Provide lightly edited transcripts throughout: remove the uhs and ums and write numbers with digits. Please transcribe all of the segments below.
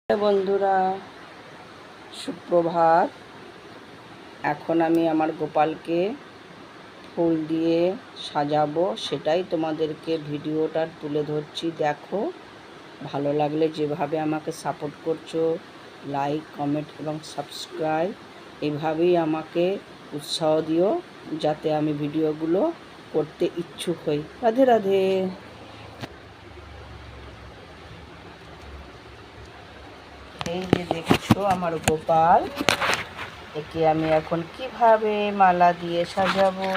বন্ধুরা, সুপ্রভাত। এখন আমি আমার গোপালকে ফুল দিয়ে সাজাবো, সেটাই তোমাদেরকে ভিডিওটা তুলে ধরছি। দেখো, ভালো লাগলে যেভাবে আমাকে সাপোর্ট করছো, লাইক, কমেন্ট এবং সাবস্ক্রাইব, এইভাবেই আমাকে উৎসাহ দিও, যাতে আমি ভিডিওগুলো করতে ইচ্ছুক হই। রাধে রাধে। এই যে দেখছো আমার গোপাল, একে আমি এখন কিভাবে মালা দিয়ে সাজাবো,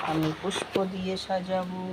আমি পুষ্প দিয়ে সাজাবো।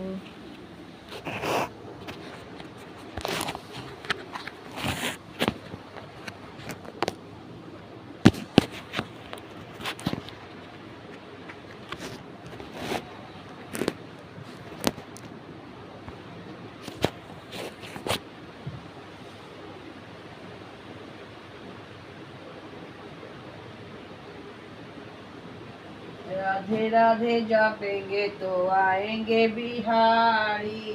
राधे राधे जपेंगे तो आएंगे बिहारी,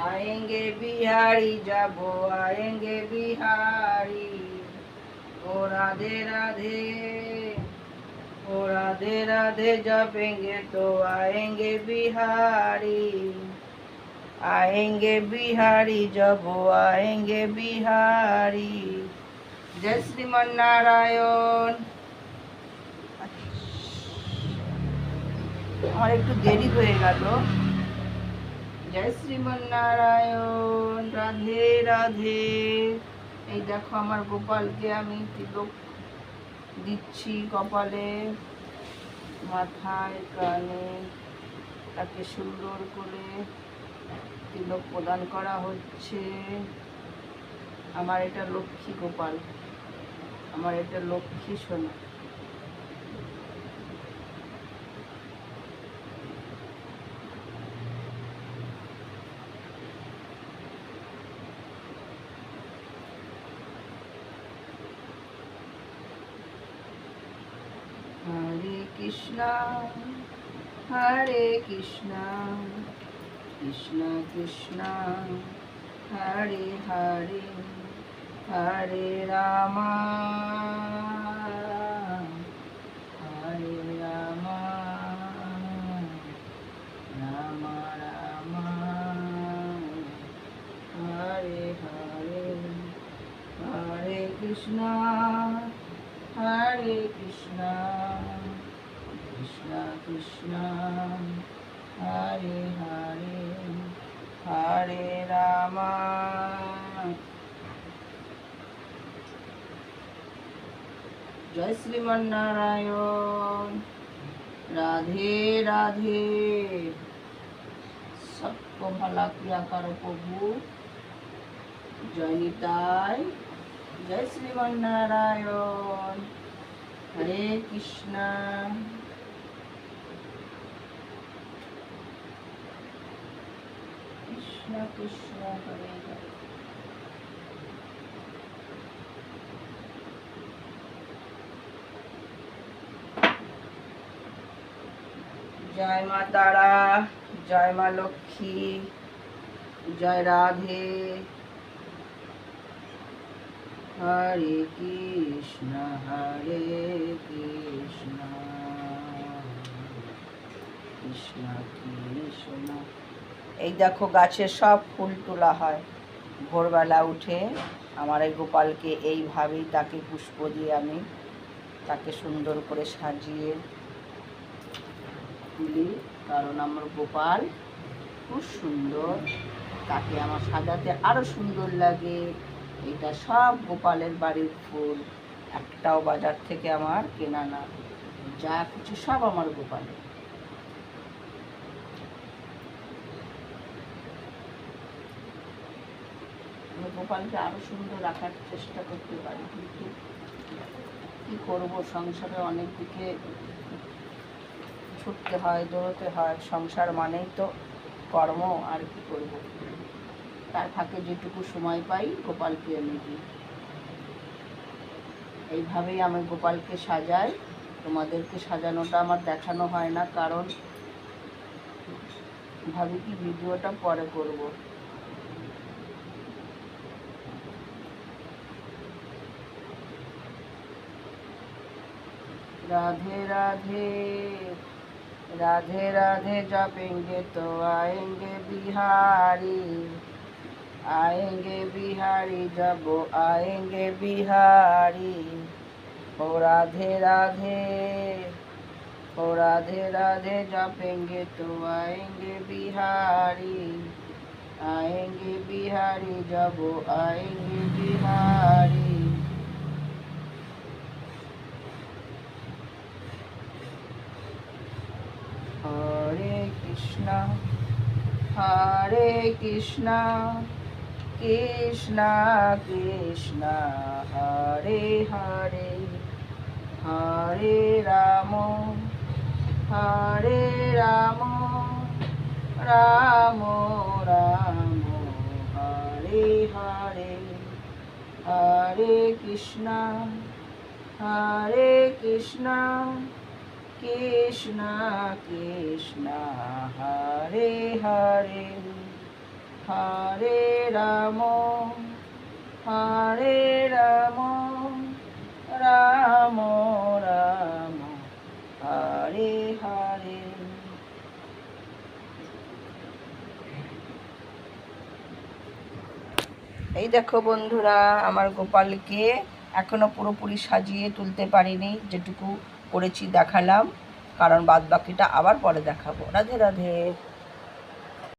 आएंगे बिहारी जबो आएंगे बिहारी। ओ राधे राधे, ओ राधे राधे जपेंगे तो आएंगे बिहारी, आएंगे बिहारी जबो आएंगे बिहारी। जय श्रीमन नारायण। আমার একটু দেরি হয়ে গেল। জয় শ্রীমন নারায়ণ, রাধে রাধে। এই দেখো আমার গোপালকে আমি তিলক দিচ্ছি কপালে, মাথায়, কানে, তাকে সুন্দর করে তিলক প্রদান করা হচ্ছে। আমার এটা লক্ষ্মী গোপাল, আমার এটা লক্ষ্মী সোনা। हरे कृष्णा हरे कृष्णा, कृष्णा कृष्णा हरे हरे, हरे रामा हरे रामा, राम राम हरे हरे, हरे कृष्णा हरे कृष्णा, कृष्णा कृष्णा हरे हरे, हरे रामा। जय श्रीमन नारायण, राधे राधे। सबको भला किया करो प्रभु। जय निताय, जय श्रीमन नारायण। हरे कृष्णा, कृष्णा कृष्णा हरे हरे। जय माँ तारा, जय माँ लक्ष्मी, जय राधे। हरे कृष्ण कृष्ण कृष्ण। এই দেখো গাছে সব ফুল তোলা হয় ভোরবেলা উঠে। আমার এই গোপালকে এইভাবেই তাকে পুষ্প দিয়ে আমি তাকে সুন্দর করে সাজিয়ে তুলি, কারণ আমার গোপাল খুব সুন্দর, তাকে আমার সাজাতে আরো সুন্দর লাগে। এটা সব গোপালের বাড়ির ফুল, একটাও বাজার থেকে আমার কেনা না, যা কিছু সব আমার গোপালের। আমি গোপালকে আরো সুন্দর রাখার চেষ্টা করতে পারি, কিন্তু কি করব, সংসারে অনেক দিকে ছুটতে হয়, দৌড়তে হয়। সংসার মানেই তো কর্ম, আর কি করব। তার ফাঁকে যেটুকু সময় পাই গোপালকে এনে দিই। এইভাবেই আমি গোপালকে সাজাই। তোমাদেরকে সাজানোটা আমার দেখানো হয় না, কারণ ভাবি কি ভিডিওটা পরে করব। राधे राधे राधे राधे जपेंगे तो आएंगे बिहारी, आएंगे बिहारी जब आएंगे बिहारी। ओ राधे राधे, ओ राधे राधे जपेंगे तो आएंगे बिहारी, आएंगे बिहारी जब आएंगे बिहारी। हरे कृष्णा कृष्णा कृष्णा हरे हरे, हरे राम राम राम हरे हरे। हरे कृष्णा कृष्णा कृष्णा हरे हरे, हरे राम राम राम हरे हरे। এই দেখো বন্ধুরা, আমার গোপালকে এখনো পুরোপুরি সাজিয়ে তুলতে পারিনি, যেটুকু করেছি দেখালাম, কারণ বাদ বাকিটা আবার পরে দেখাবো। রাধে রাধে।